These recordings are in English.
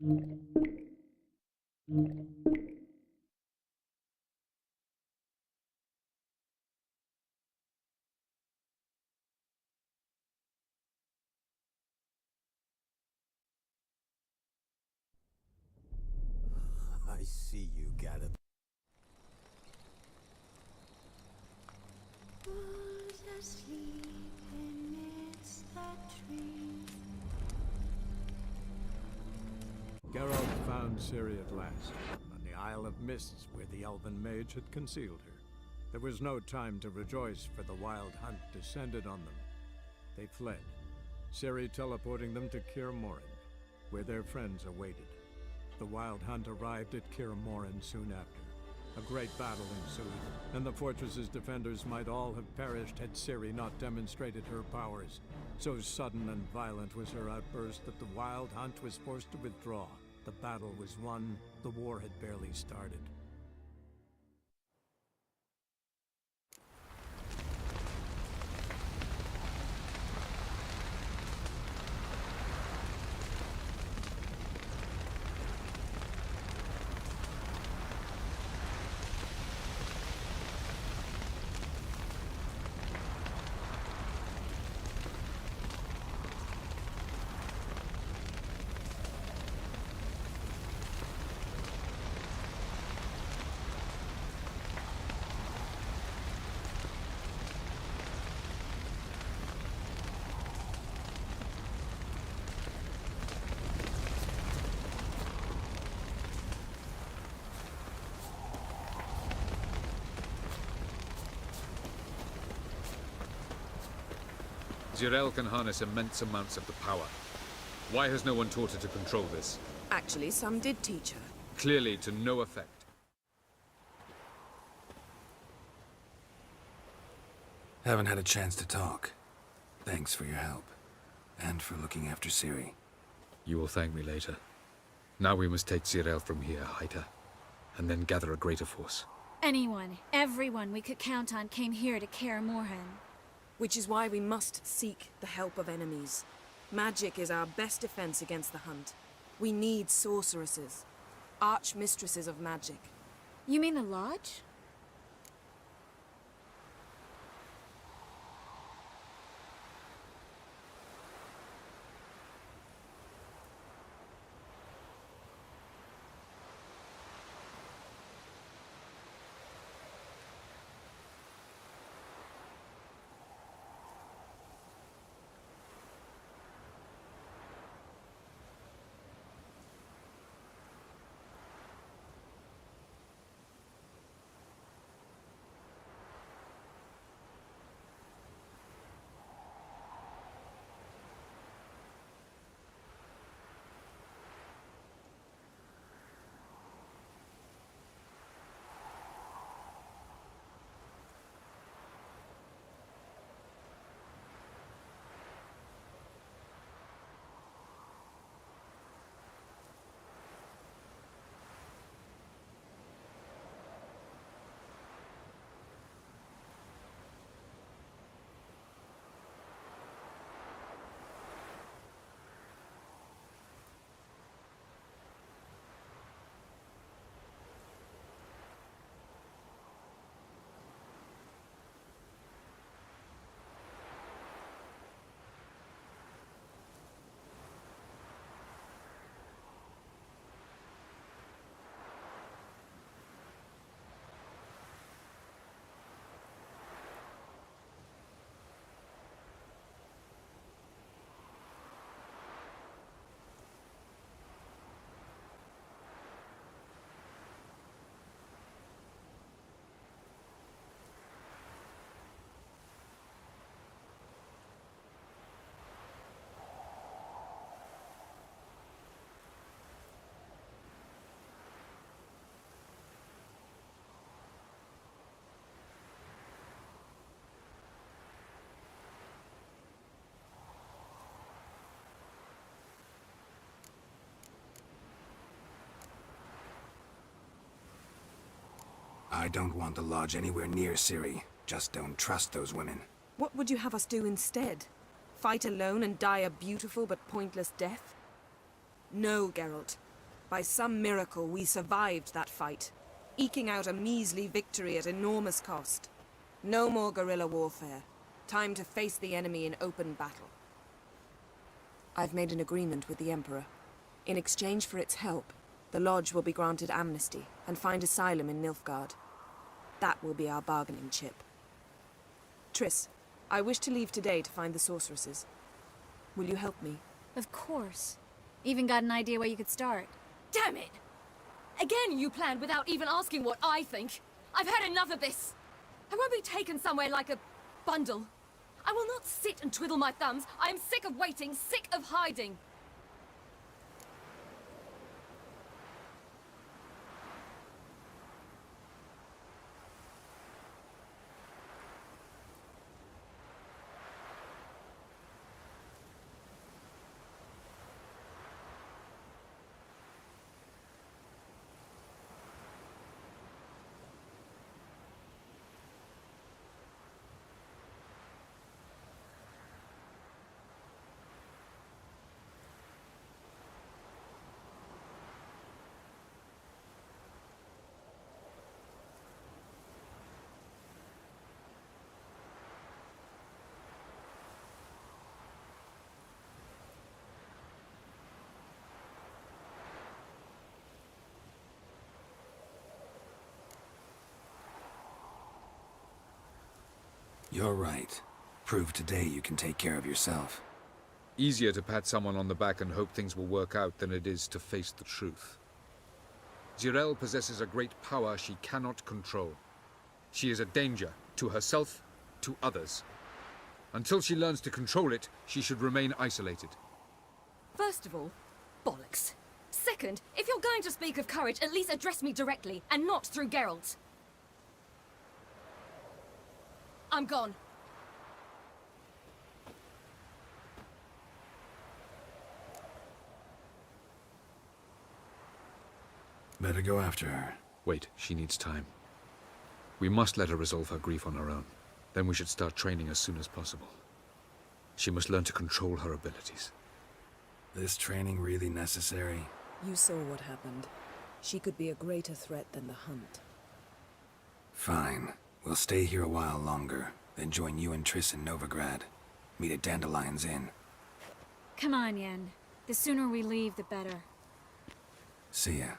I see you got it. Who's asleep amidst the trees? Geralt found Ciri at last, on the Isle of Mists where the Elven mage had concealed her. There was no time to rejoice, for the Wild Hunt descended on them. They fled, Ciri teleporting them to Kaer Morhen, where their friends awaited. The Wild Hunt arrived at Kaer Morhen soon after. A great battle ensued, and the fortress's defenders might all have perished had Ciri not demonstrated her powers. So sudden and violent was her outburst that the Wild Hunt was forced to withdraw. The battle was won, the war had barely started. Zirael can harness immense amounts of the power. Why has no one taught her to control this? Actually, some did teach her. Clearly to no effect. Haven't had a chance to talk. Thanks for your help. And for looking after Ciri. You will thank me later. Now we must take Zirael from here, hide her, and then gather a greater force. Anyone, everyone we could count on came here to Kaer Morhen. Which is why we must seek the help of enemies. Magic is our best defense against the Hunt. We need sorceresses, archmistresses of magic. You mean the Lodge? I don't want the Lodge anywhere near Ciri. Just don't trust those women. What would you have us do instead? Fight alone and die a beautiful but pointless death? No, Geralt. By some miracle, we survived that fight, eking out a measly victory at enormous cost. No more guerrilla warfare. Time to face the enemy in open battle. I've made an agreement with the Emperor. In exchange for its help, the Lodge will be granted amnesty and find asylum in Nilfgaard. That will be our bargaining chip. Triss, I wish to leave today to find the sorceresses. Will you help me? Of course. Even got an idea where you could start. Damn it! Again you planned without even asking what I think. I've had enough of this. I won't be taken somewhere like a bundle. I will not sit and twiddle my thumbs. I am sick of waiting, sick of hiding. You're right. Prove today you can take care of yourself. Easier to pat someone on the back and hope things will work out than it is to face the truth. Jirel possesses a great power she cannot control. She is a danger to herself, to others. Until she learns to control it, she should remain isolated. First of all, bollocks. Second, if you're going to speak of courage, at least address me directly, and not through Geralt. I'm gone. Better go after her. Wait, she needs time. We must let her resolve her grief on her own. Then we should start training as soon as possible. She must learn to control her abilities. This training really necessary? You saw what happened. She could be a greater threat than the Hunt. Fine. We'll stay here a while longer, then join you and Triss in Novigrad. Meet at Dandelion's Inn. Come on, Yen. The sooner we leave, the better. See ya.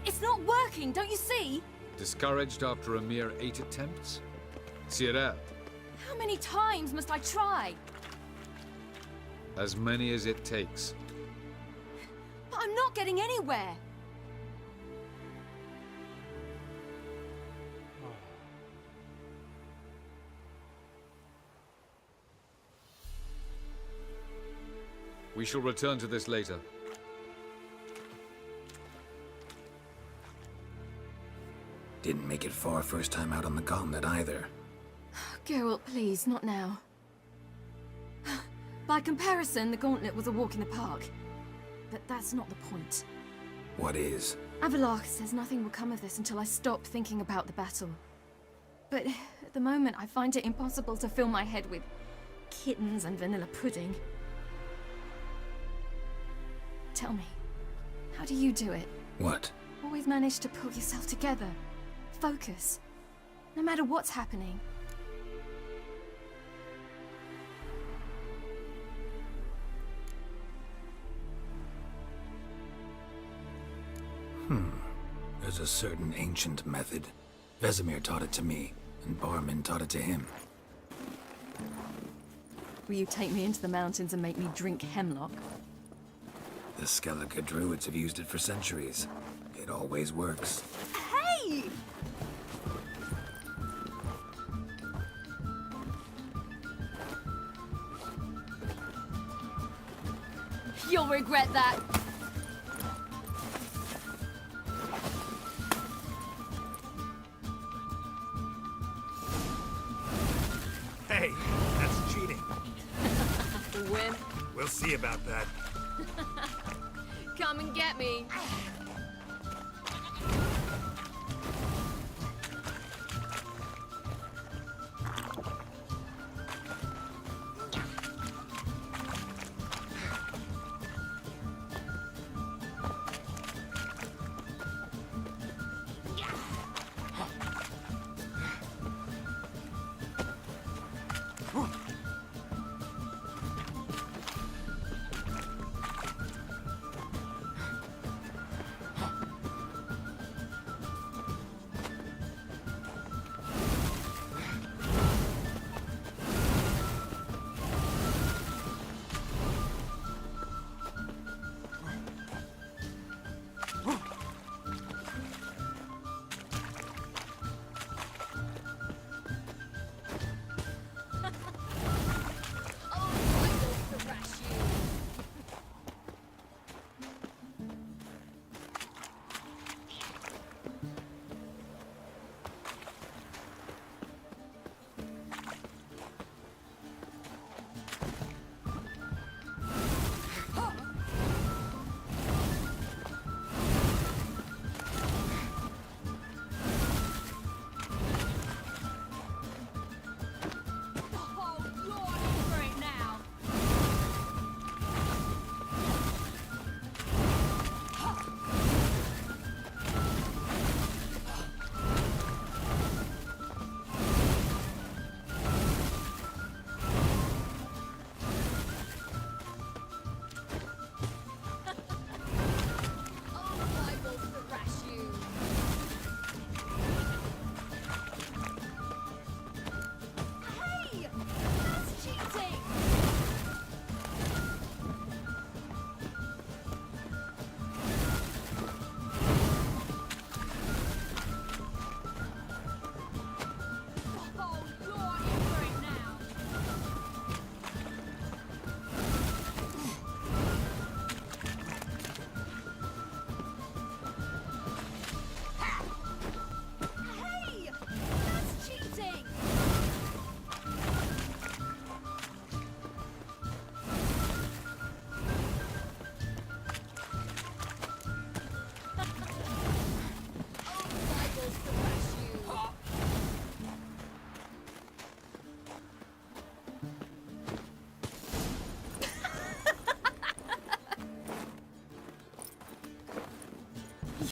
It's not working, don't you see? Discouraged after a mere 8 attempts? Cyril, How many times must I try? as many as it takes. But I'm not getting anywhere. We shall return to this later. Didn't make it far first time out on the gauntlet either. Geralt, please, not now. By comparison, the gauntlet was a walk in the park. But that's not the point. What is? Avalok says nothing will come of this until I stop thinking about the battle. But at the moment, I find it impossible to fill my head with kittens and vanilla pudding. Tell me, how do you do it? What? Always manage to pull yourself together. Focus. No matter what's happening. There's a certain ancient method. Vesemir taught it to me, and Barman taught it to him. Will you take me into the mountains and make me drink hemlock? The Skellige druids have used it for centuries. It always works. Hey! You'll regret that. Hey, that's cheating. Win. We'll see about that. Come and get me.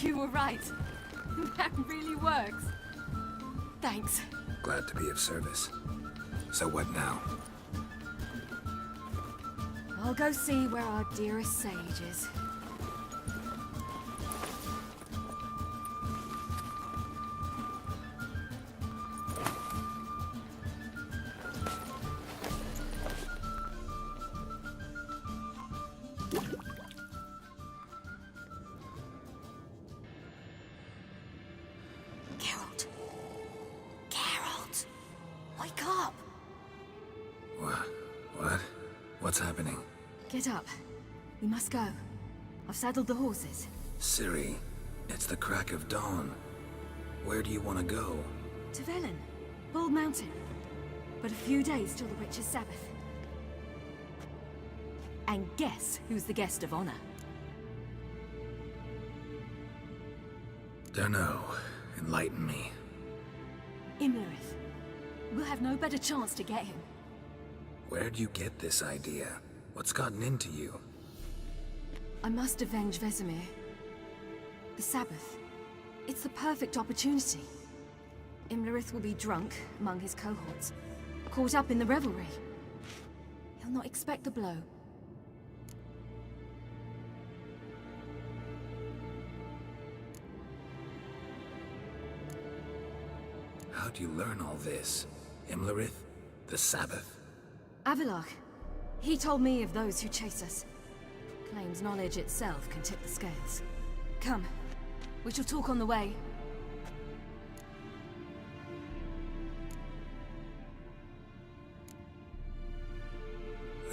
You were right. That really works. Thanks. Glad to be of service. So what now? I'll go see where our dearest sage is. Geralt. Geralt! Wake up! What? What's happening? Get up. We must go. I've saddled the horses. Ciri, it's the crack of dawn. Where do you want to go? To Velen. Bald Mountain. But a few days till the Witch's Sabbath. And guess who's the guest of honor? Dunno. Enlighten me. Imlerith. We'll have no better chance to get him. Where'd you get this idea? What's gotten into you? I must avenge Vesemir. The Sabbath. It's the perfect opportunity. Imlerith will be drunk among his cohorts, caught up in the revelry. He'll not expect the blow. How'd you learn all this? Imlerith? The Sabbath? Avilark. He told me of those who chase us. Claims knowledge itself can tip the scales. Come. We shall talk on the way.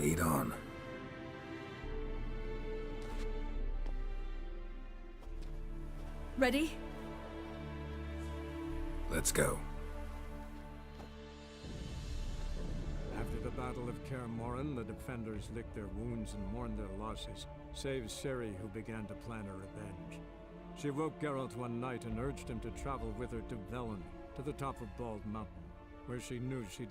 Lead on. Ready? Let's go. After the Battle of Kaer Morhen, the defenders licked their wounds and mourned their losses, save Ciri, who began to plan a revenge. She woke Geralt one night and urged him to travel with her to Velen, to the top of Bald Mountain, where she knew she'd